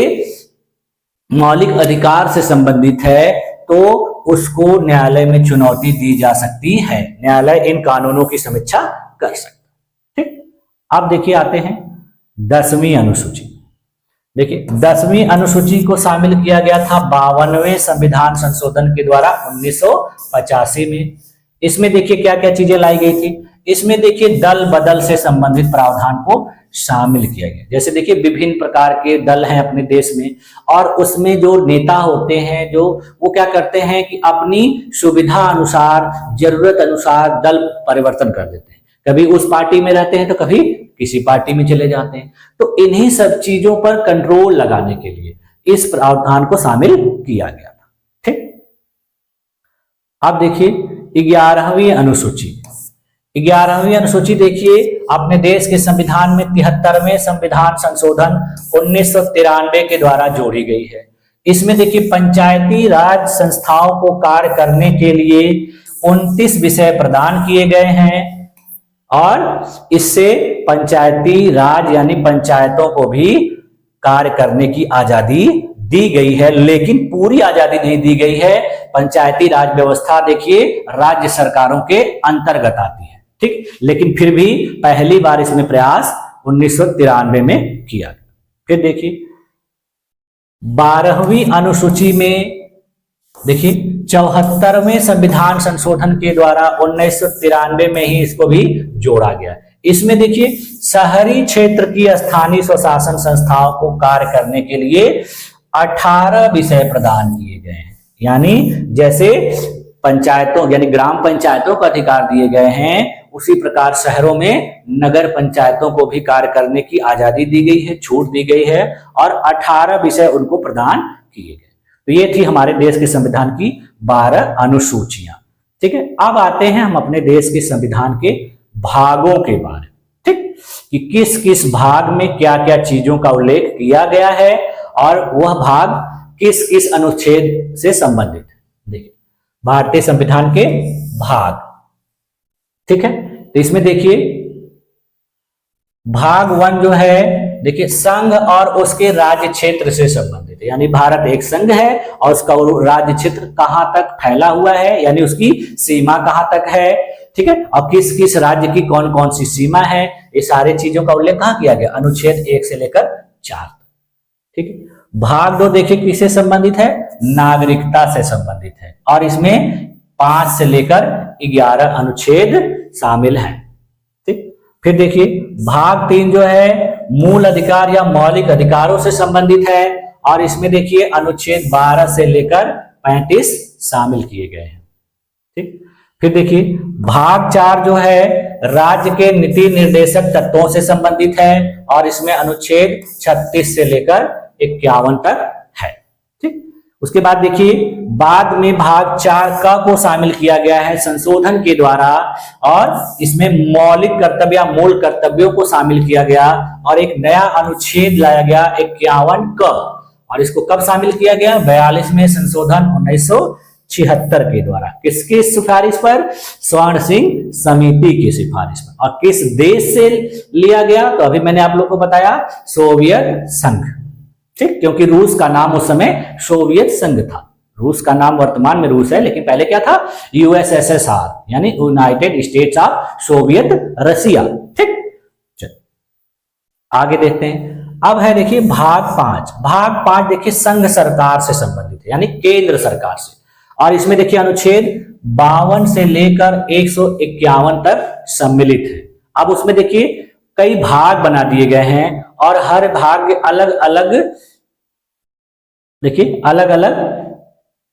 मौलिक अधिकार से संबंधित है, तो उसको न्यायालय में चुनौती दी जा सकती है। न्यायालय इन कानूनों की समीक्षा कर सकता है। ठीक, अब देखिए आते हैं 10वीं अनुसूची। देखिए 10वीं अनुसूची को शामिल किया गया था 52वें संविधान संशोधन के द्वारा 1985 में। इसमें देखिए क्या क्या चीजें लाई गई थी। इसमें देखिए दल बदल से संबंधित प्रावधान को शामिल किया गया। जैसे देखिए विभिन्न प्रकार के दल हैं अपने देश में, और उसमें जो नेता होते हैं जो वो क्या करते हैं कि अपनी सुविधा अनुसार, जरूरत अनुसार दल परिवर्तन कर देते हैं। कभी उस पार्टी में रहते हैं तो कभी किसी पार्टी में चले जाते हैं। तो इन्हीं सब चीजों पर कंट्रोल लगाने के लिए इस प्रावधान को शामिल किया गया था। ठीक, अब देखिए 11वीं अनुसूची। 11वीं अनुसूची देखिए अपने देश के संविधान में 73वें संविधान संशोधन 1993 के द्वारा जोड़ी गई है। इसमें देखिए पंचायती राज संस्थाओं को कार्य करने के लिए 29 विषय प्रदान किए गए हैं, और इससे पंचायती राज यानी पंचायतों को भी कार्य करने की आजादी दी गई है। लेकिन पूरी आजादी नहीं दी गई है। पंचायती राज व्यवस्था देखिए राज्य सरकारों के अंतर्गत आती है। ठीक, लेकिन फिर भी पहली बार इसमें प्रयास 1993 में किया गया। फिर देखिए 12वीं अनुसूची में देखिए 74वें संविधान संशोधन के द्वारा 1993 में ही इसको भी जोड़ा गया। इसमें देखिए शहरी क्षेत्र की स्थानीय स्वशासन संस्थाओं को कार्य करने के लिए 18 विषय प्रदान किए गए हैं। यानी जैसे पंचायतों यानी ग्राम पंचायतों को अधिकार दिए गए हैं, उसी प्रकार शहरों में नगर पंचायतों को भी कार्य करने की आजादी दी गई है, छूट दी गई है, और 18 विषय उनको प्रदान किए गए। तो ये थी हमारे देश के संविधान की 12 अनुसूचियां। ठीक है, अब आते हैं हम अपने देश के संविधान के भागों के बारे में। ठीक, कि किस किस भाग में क्या क्या चीजों का उल्लेख किया गया है और वह भाग किस किस अनुच्छेद से संबंधित है। देखिए भारतीय संविधान के भाग। ठीक है, तो इसमें देखिए भाग 1 जो है देखिए संघ और उसके राज्य क्षेत्र से संबंधित है। यानी भारत एक संघ है और उसका राज्य क्षेत्र कहां तक फैला हुआ है, यानी उसकी सीमा कहां तक है। ठीक है, और किस किस राज्य की कौन कौन सी सीमा है, ये सारी चीजों का उल्लेख कहां किया गया, अनुच्छेद 1 से लेकर 4। ठीक है, भाग 2 देखिए किससे संबंधित है, नागरिकता से संबंधित है, और इसमें 5 से लेकर 11 अनुच्छेद शामिल हैं। ठीक, फिर देखिए भाग 3 जो है मूल अधिकार या मौलिक अधिकारों से संबंधित है, और इसमें देखिए अनुच्छेद 12 से लेकर 35 शामिल किए गए हैं। ठीक, फिर देखिए भाग 4 जो है राज्य के नीति निर्देशक तत्वों से संबंधित है, और इसमें अनुच्छेद 36 से लेकर 51 तक है। ठीक, उसके बाद देखिए बाद में भाग 4 का को शामिल किया गया है संशोधन के द्वारा, और इसमें मौलिक कर्तव्य या मूल कर्तव्यों को शामिल किया गया, और एक नया अनुच्छेद लाया गया 51 क, और इसको कब शामिल किया गया, 42वें संशोधन 1976 के द्वारा। किसकी सिफारिश पर, स्वर्ण सिंह समिति की सिफारिश पर। और किस देश से लिया गया, तो अभी मैंने आप लोग को बताया सोवियत संघ। ठीक, क्योंकि रूस का नाम उस समय सोवियत संघ था। रूस का नाम वर्तमान में रूस है, लेकिन पहले क्या था, यूएसएसआर यानी यूनाइटेड स्टेट्स ऑफ सोवियत रसिया। ठीक, चलिए आगे देखते हैं। अब है देखिए भाग 5। भाग 5 देखिए संघ सरकार से संबंधित है, यानी केंद्र सरकार से, और इसमें देखिए अनुच्छेद 52 से लेकर 151 तक सम्मिलित है। अब उसमें देखिए कई भाग बना दिए गए हैं और हर भाग अलग अलग, देखिए अलग अलग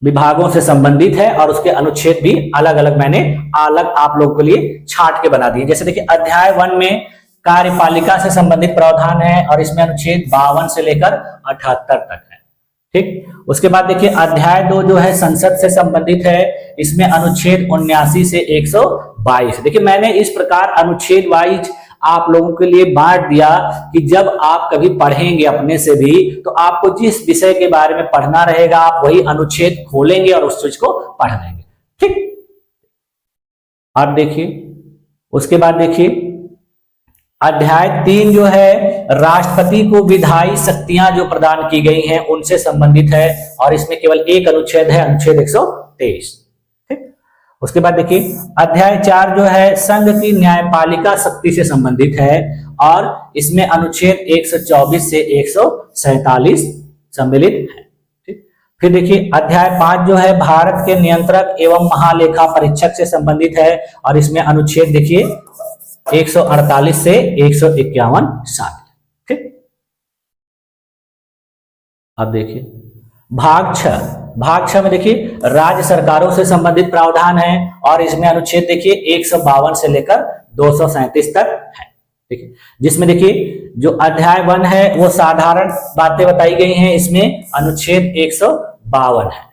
विभागों से संबंधित है और उसके अनुच्छेद भी अलग अलग मैंने अलग आप लोगों के लिए छांट के बना दिए। जैसे देखिए अध्याय 1 में कार्यपालिका से संबंधित प्रावधान है और इसमें अनुच्छेद 52 से लेकर 78 तक है। ठीक, उसके बाद देखिए अध्याय 2 जो है संसद से संबंधित है, इसमें अनुच्छेद 79 से 122। देखिए मैंने इस प्रकार अनुच्छेद वाइज आप लोगों के लिए बांट दिया कि जब आप कभी पढ़ेंगे अपने से भी तो आपको जिस विषय के बारे में पढ़ना रहेगा आप वही अनुच्छेद खोलेंगे और उस चीज को पढ़ लेंगे। ठीक, अब देखिए उसके बाद देखिए अध्याय 3 जो है राष्ट्रपति को विधायी शक्तियां जो प्रदान की गई हैं उनसे संबंधित है और इसमें केवल एक अनुच्छेद है, अनुच्छेद 123। उसके बाद देखिए अध्याय 4 जो है संघ की न्यायपालिका शक्ति से संबंधित है और इसमें अनुच्छेद 124 से 147 सम्मिलित है। ठीक, फिर देखिए अध्याय 5 जो है भारत के नियंत्रक एवं महालेखा परीक्षक से संबंधित है और इसमें अनुच्छेद देखिए 148 से 151 शामिल। ठीक, अब देखिए भाग 6 में देखिए राज्य सरकारों से संबंधित प्रावधान है और इसमें अनुच्छेद देखिए 152 से लेकर 237 तक है। ठीक है, जिसमें देखिए जो अध्याय 1 है वो साधारण बातें बताई गई हैं, इसमें अनुच्छेद 152 है।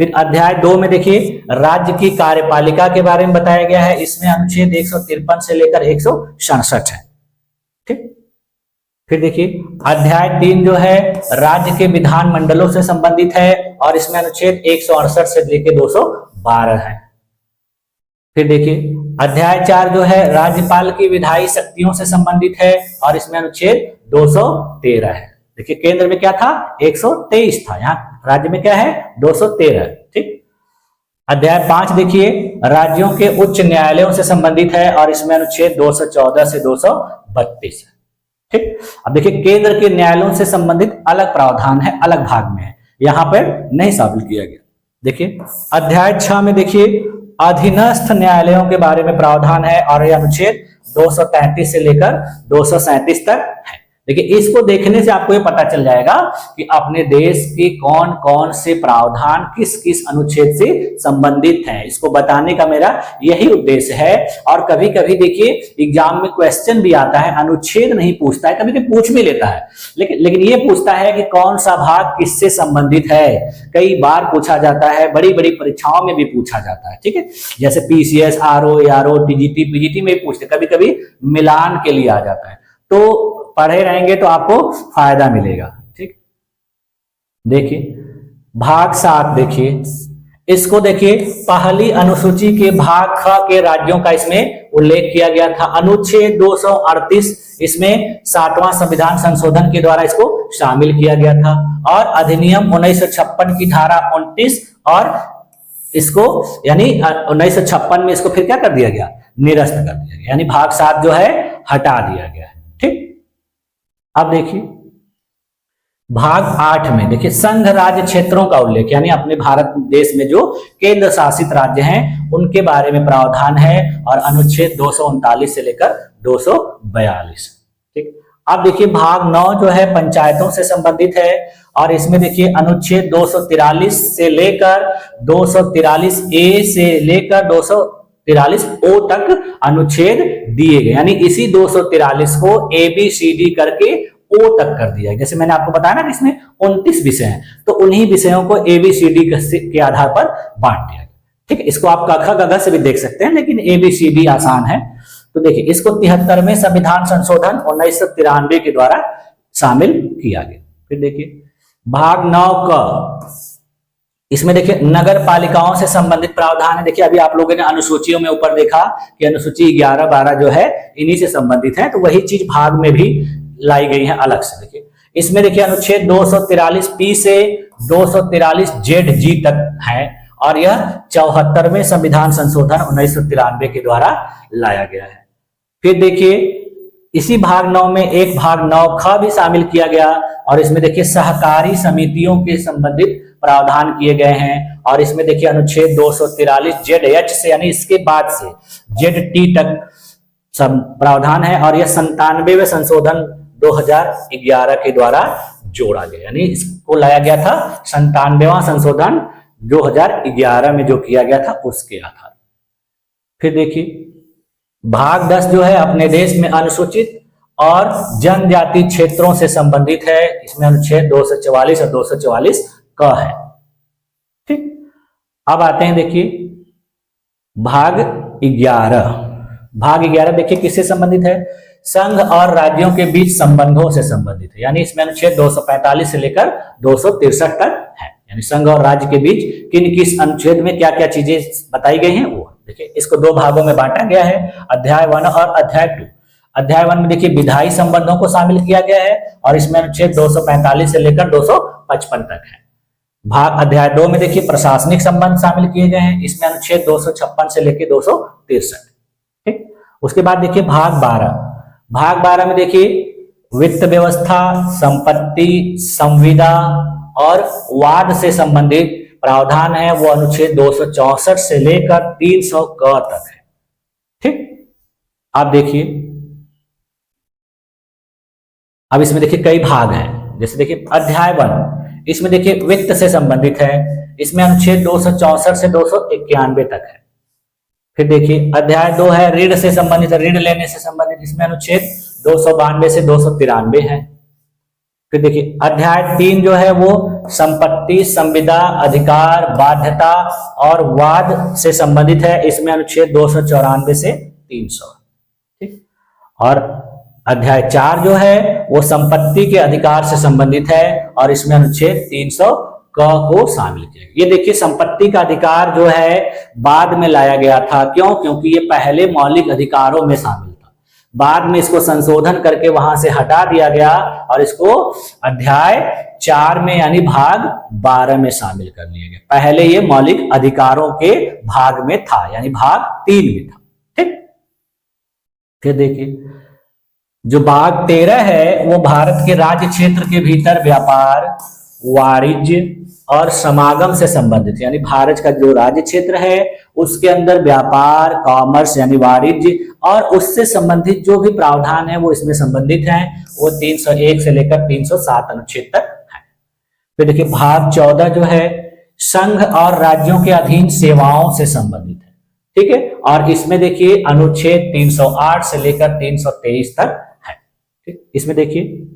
फिर अध्याय 2 में देखिए राज्य की कार्यपालिका के बारे में बताया गया है, इसमें अनुच्छेद 153 से लेकर 167 है। ठीक, फिर देखिए अध्याय 3 जो है राज्य के विधान मंडलों से संबंधित है और इसमें अनुच्छेद 168 से लेकर 212 है। फिर देखिए अध्याय 4 जो है राज्यपाल की विधायी शक्तियों से संबंधित है और इसमें अनुच्छेद 213 है। देखिए केंद्र में क्या था 123 था, यहाँ राज्य में क्या है 213। ठीक, अध्याय 5 देखिए राज्यों के उच्च न्यायालयों से संबंधित है और इसमें अनुच्छेद 214 से 232 है। ठीक, अब देखिए केंद्र के न्यायालयों से संबंधित अलग प्रावधान है, अलग भाग में है, यहां पर नहीं शामिल किया गया। देखिए अध्याय 6 में देखिए अधीनस्थ न्यायालयों के बारे में प्रावधान है और यह अनुच्छेद 233 से लेकर 237 तक है। देखिए इसको देखने से आपको ये पता चल जाएगा कि अपने देश के कौन कौन से प्रावधान किस किस अनुच्छेद से संबंधित हैं, इसको बताने का मेरा यही उद्देश्य है। और कभी कभी देखिए एग्जाम में क्वेश्चन भी आता है, अनुच्छेद नहीं पूछता है, कभी कभी पूछ भी लेता है, लेकिन ये पूछता है कि कौन सा भाग किससे संबंधित है। कई बार पूछा जाता है, बड़ी बड़ी परीक्षाओं में भी पूछा जाता है। ठीक है, जैसे PCS, RO, RO, TGT, PGT में पूछते, कभी कभी मिलान के लिए आ जाता है। तो पढ़े रहेंगे तो आपको फायदा मिलेगा। ठीक, देखिए भाग 7 देखिए, इसको देखिए पहली अनुसूची के भाग ख के राज्यों का इसमें उल्लेख किया गया था। अनुच्छेद 238 इसमें 7वां संविधान संशोधन के द्वारा इसको शामिल किया गया था और अधिनियम 1956 की धारा 29 और इसको यानी 1956 में इसको फिर क्या कर दिया गया, निरस्त कर दिया गया, यानी भाग 7 जो है हटा दिया गया है। ठीक, अब देखिए भाग 8 में देखिए संघ राज्य क्षेत्रों का उल्लेख, यानी अपने भारत देश में जो केंद्र शासित राज्य हैं उनके बारे में प्रावधान है और अनुच्छेद 239 से लेकर 242। ठीक, अब देखिए भाग 9 जो है पंचायतों से संबंधित है और इसमें देखिए अनुच्छेद 243 से लेकर 243 ए से लेकर 243 ओ तक अनुच्छेद दिए गए, यानी इसी 243 को ABCD करके ओ तक कर दिया। जैसे मैंने आपको बताया ना कि इसमें 29 विषय हैं, तो उन्हीं विषयों को ABCD के आधार पर बांट दिया। ठीक है, इसको आप क ख ग घ से भी देख सकते हैं, लेकिन ABCD आसान है। तो देखिए इसको 73वें संविधान संशोधन 1993 के द्वारा शामिल किया गया। फिर देखिए भाग 9 क, इसमें देखिए नगर पालिकाओं से संबंधित प्रावधान है। देखिए अभी आप लोगों ने अनुसूचियों में ऊपर देखा कि अनुसूची 11, 12 जो है इन्हीं से संबंधित है, तो वही चीज भाग में भी लाई गई है अलग से। देखिए इसमें देखिए अनुच्छेद 243 पी से 243 जेड जी तक है और यह 74वें संविधान संशोधन 1993 के द्वारा लाया गया है। फिर देखिए इसी भाग 9 में एक भाग 9 ख भी शामिल किया गया और इसमें देखिए सहकारी समितियों के संबंधित प्रावधान किए गए हैं। और इसमें देखिए अनुच्छेद 243 ZH से यानी इसके बाद से ZT तक सब प्रावधान है, और यह 97वें संशोधन 2011 के द्वारा जोड़ा गया, यानी इसको लाया गया था 97वां संशोधन 2011 में जो किया गया था उसके आधार। फिर देखिए भाग 10 जो है अपने देश में अनुसूचित और जनजाति क्षेत्रों से संबंधित है। इसमें अनुच्छेद 244 और 244 क है। ठीक, अब आते हैं देखिए भाग 11। भाग 11 देखिए किससे संबंधित है? संघ और राज्यों के बीच संबंधों से संबंधित है, यानी इसमें अनुच्छेद 245 से लेकर 263 तक है। यानी संघ और राज्य के बीच किन किस अनुच्छेद में क्या क्या चीजें बताई गई हैं वो देखिए। इसको दो भागों में बांटा गया है, अध्याय 1 और अध्याय 2। अध्याय 1 में देखिए विधायी संबंधों को शामिल किया गया है, और इसमें अनुच्छेद 245 से लेकर 255 तक है। भाग अध्याय 2 में देखिए प्रशासनिक संबंध शामिल किए गए हैं, इसमें अनुच्छेद 256 से लेकर 263। ठीक, उसके बाद देखिए भाग 12। भाग 12 में देखिए वित्त व्यवस्था, संपत्ति, संविदा और वाद से संबंधित प्रावधान है, वो अनुच्छेद 264 से लेकर 300 क तक है। ठीक, आप देखिए अब इसमें देखिए कई भाग हैं। जैसे देखिए अध्याय 1, इसमें देखिए वित्त से संबंधित है, इसमें अनुच्छेद 264 से 291 तक है। फिर देखिए अध्याय 2 है ऋण से संबंधित, ऋण लेने से संबंधित, इसमें अनुच्छेद 292 से 293 है। फिर देखिए अध्याय 3 जो है वो संपत्ति, संविदा, अधिकार, बाध्यता और वाद से संबंधित है, इसमें अनुच्छेद 294 से 300। ठीक, और अध्याय 4 जो है वो संपत्ति के अधिकार से संबंधित है, और इसमें अनुच्छेद 300 क को शामिल किया। ये देखिए संपत्ति का अधिकार जो है बाद में लाया गया था, क्यों? क्योंकि ये पहले मौलिक अधिकारों में शामिल था, बाद में इसको संशोधन करके वहां से हटा दिया गया और इसको अध्याय 4 में यानी भाग 12 में शामिल कर लिया गया। पहले ये मौलिक अधिकारों के भाग में था, यानी भाग 3 में था। ठीक, फिर देखिए जो भाग 13 है वो भारत के राज्य क्षेत्र के भीतर व्यापार, वाणिज्य और समागम से संबंधित, यानी भारत का जो राज्य क्षेत्र है उसके अंदर व्यापार, कॉमर्स यानी वाणिज्य और उससे संबंधित जो भी प्रावधान है वो इसमें संबंधित हैं, वो 301 से लेकर 307 अनुच्छेद तक है। फिर देखिए भाग 14 जो है संघ और राज्यों के अधीन सेवाओं से संबंधित है। ठीक है, और इसमें देखिए अनुच्छेद 308 से लेकर 323 तक है। ठीक, इसमें देखिए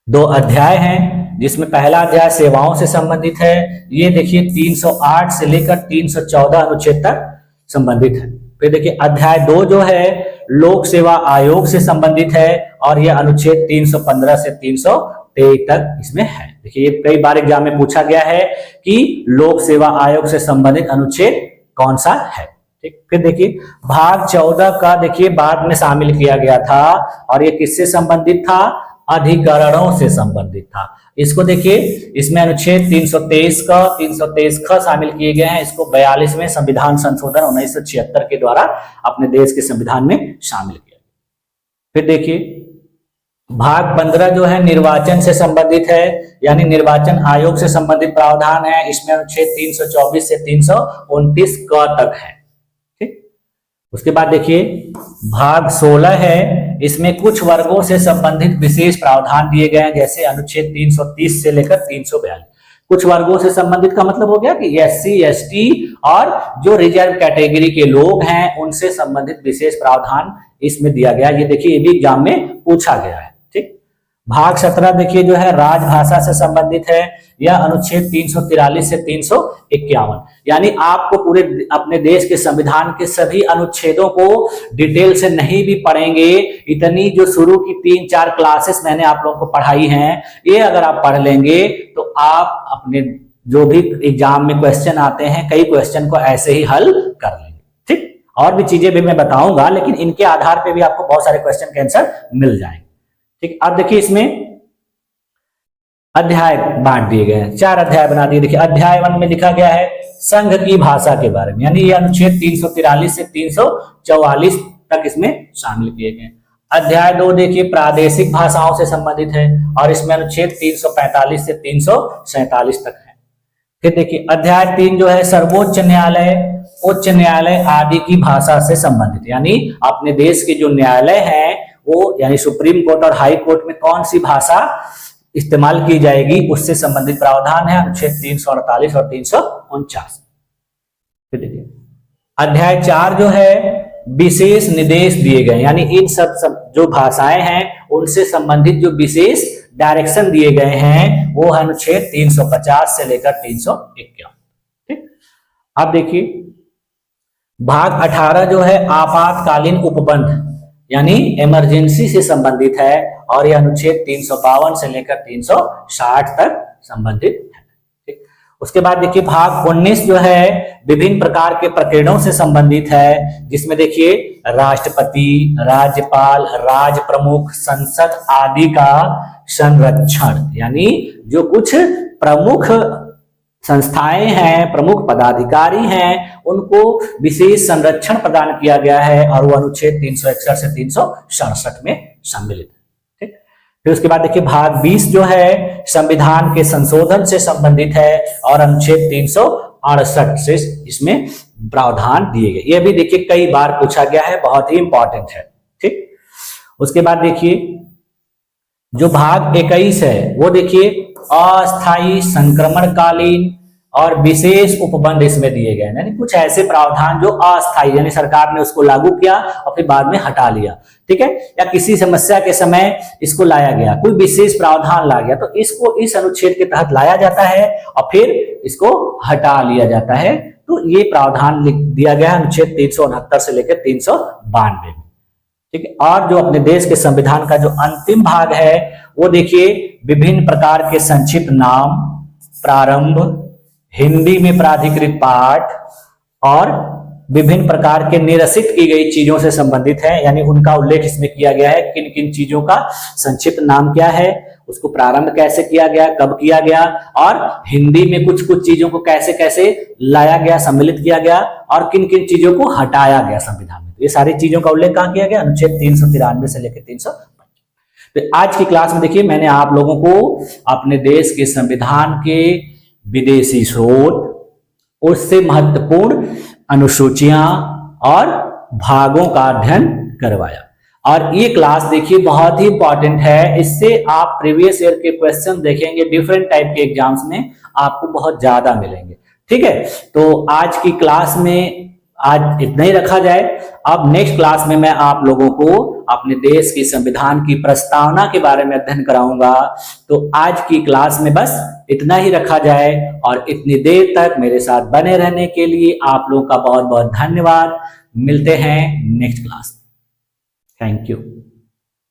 2 अध्याय हैं, जिसमें पहला अध्याय सेवाओं से संबंधित है, ये देखिए 308 से लेकर 314 अनुच्छेद तक संबंधित है। फिर देखिए अध्याय 2 जो है लोक सेवा आयोग से संबंधित है, और यह अनुच्छेद 315 से 323 तक इसमें है। देखिए ये कई बार एग्जाम में पूछा गया है कि लोक सेवा आयोग से संबंधित अनुच्छेद कौन सा है। ठीक, फिर देखिए भाग 14 का देखिए बाद में शामिल किया गया था, और ये किससे संबंधित था? अधिकरणों से संबंधित था। इसको देखिए इसमें अनुच्छेद 323 का 323 ख शामिल किए गए हैं। इसको 42वें संविधान संशोधन 1976 के द्वारा अपने देश के संविधान में शामिल किया। फिर देखिए भाग 15 जो है निर्वाचन से संबंधित है, यानी निर्वाचन आयोग से संबंधित प्रावधान है, इसमें अनुच्छेद 324 से 329 क तक है। ठीक, उसके बाद देखिए भाग 16 है, इसमें कुछ वर्गों से संबंधित विशेष प्रावधान दिए गए हैं, जैसे अनुच्छेद 330 से लेकर 342। कुछ वर्गों से संबंधित का मतलब हो गया कि SC, ST और जो रिजर्व कैटेगरी के लोग हैं उनसे संबंधित विशेष प्रावधान इसमें दिया गया। ये देखिए ये भी एग्जाम में पूछा गया है। ठीक, भाग 17 देखिए जो है राजभाषा से संबंधित है, यह अनुच्छेद 343 से 351, यानी आपको पूरे अपने देश के संविधान के सभी अनुच्छेदों को डिटेल से नहीं भी पढ़ेंगे, इतनी जो शुरू की 3-4 क्लासेस मैंने आप लोगों को पढ़ाई हैं, ये अगर आप पढ़ लेंगे तो आप अपने जो भी एग्जाम में क्वेश्चन आते हैं कई क्वेश्चन को ऐसे ही हल कर लेंगे। ठीक, और भी चीजें भी मैं बताऊंगा, लेकिन इनके आधार पर भी आपको बहुत सारे क्वेश्चन के आंसर मिल जाएंगे। ठीक, अब देखिए इसमें अध्याय बांट दिए गए हैं, 4 अध्याय बना दिए। देखिए अध्याय 1 में लिखा गया है संघ की भाषा के बारे में, यानी ये अनुच्छेद 343 से 344 तक इसमें शामिल किए गए। अध्याय 2 देखिए प्रादेशिक भाषाओं से संबंधित है, और इसमें अनुच्छेद 345 से 347 तक है। फिर देखिए अध्याय 3 जो है सर्वोच्च न्यायालय, उच्च न्यायालय आदि की भाषा से संबंधित, यानी अपने देश के जो न्यायालय हैं वो यानी सुप्रीम कोर्ट और हाई कोर्ट में कौन सी भाषा इस्तेमाल की जाएगी उससे संबंधित प्रावधान है अनुच्छेद 348 और 349। फिर देखिए अध्याय 4 जो है विशेष निर्देश दिए गए, यानी इन सब जो भाषाएं हैं उनसे संबंधित जो विशेष डायरेक्शन दिए गए हैं वो है अनुच्छेद 350 से लेकर 351। ठीक, अब देखिए भाग 18 जो है आपातकालीन उपबंध यानी इमरजेंसी से संबंधित है और यह अनुच्छेद 352 से लेकर 360 तक संबंधित है। ठीक, उसके बाद देखिए भाग 19 जो है विभिन्न प्रकार के प्रकरणों से संबंधित है, जिसमें देखिए राष्ट्रपति, राज्यपाल, राज्य प्रमुख, संसद आदि का संरक्षण, यानी जो कुछ प्रमुख संस्थाएं हैं, प्रमुख पदाधिकारी हैं, उनको विशेष संरक्षण प्रदान किया गया है और वो अनुच्छेद 361 से 367 में सम्मिलित है। ठीक, फिर उसके बाद देखिए भाग 20 जो है संविधान के संशोधन से संबंधित है और अनुच्छेद 368 से इसमें प्रावधान दिए गए। ये भी देखिए कई बार पूछा गया है, बहुत ही इंपॉर्टेंट है। ठीक, उसके बाद देखिए जो भाग 21 है वो देखिए अस्थायी संक्रमणकालीन और विशेष उपबंध इसमें दिए गए, यानी कुछ ऐसे प्रावधान जो अस्थायी यानी सरकार ने उसको लागू किया और फिर बाद में हटा लिया। ठीक है, या किसी समस्या के समय इसको लाया गया, कोई विशेष प्रावधान ला गया तो इसको इस अनुच्छेद के तहत लाया जाता है और फिर इसको हटा लिया जाता है। तो ये प्रावधान लिख दिया गया है अनुच्छेद 369 से लेकर 392 में। ठीक है, और जो अपने देश के संविधान का जो अंतिम भाग है वो देखिए विभिन्न प्रकार के संक्षिप्त नाम, प्रारंभ, हिंदी में प्राधिकृत पाठ और विभिन्न प्रकार के निरसित की गई चीजों से संबंधित है, यानी उनका उल्लेख इसमें किया गया है किन किन चीजों का संक्षिप्त नाम क्या है, उसको प्रारंभ कैसे किया गया, कब किया गया, और हिंदी में कुछ कुछ चीजों को कैसे कैसे लाया गया, सम्मिलित किया गया और किन किन चीजों को हटाया गया संविधान में। ये सारी चीजों का उल्लेख कहां किया गया, अनुच्छेद 393 से लेकर 355। तो आज की क्लास में देखिए मैंने आप लोगों को अपने देश के संविधान के विदेशी स्रोत, उससे महत्वपूर्ण अनुसूचियां और भागों का अध्ययन करवाया। और ये क्लास देखिए बहुत ही इंपॉर्टेंट है, इससे आप प्रीवियस ईयर के क्वेश्चन देखेंगे डिफरेंट टाइप के एग्जाम्स में आपको बहुत ज्यादा मिलेंगे। ठीक है, तो आज की क्लास में आज इतना ही रखा जाए। अब नेक्स्ट क्लास में मैं आप लोगों को अपने देश के संविधान की प्रस्तावना के बारे में अध्ययन कराऊंगा। तो आज की क्लास में बस इतना ही रखा जाए और इतनी देर तक मेरे साथ बने रहने के लिए आप लोगों का बहुत बहुत धन्यवाद। मिलते हैं नेक्स्ट क्लास में। Thank you.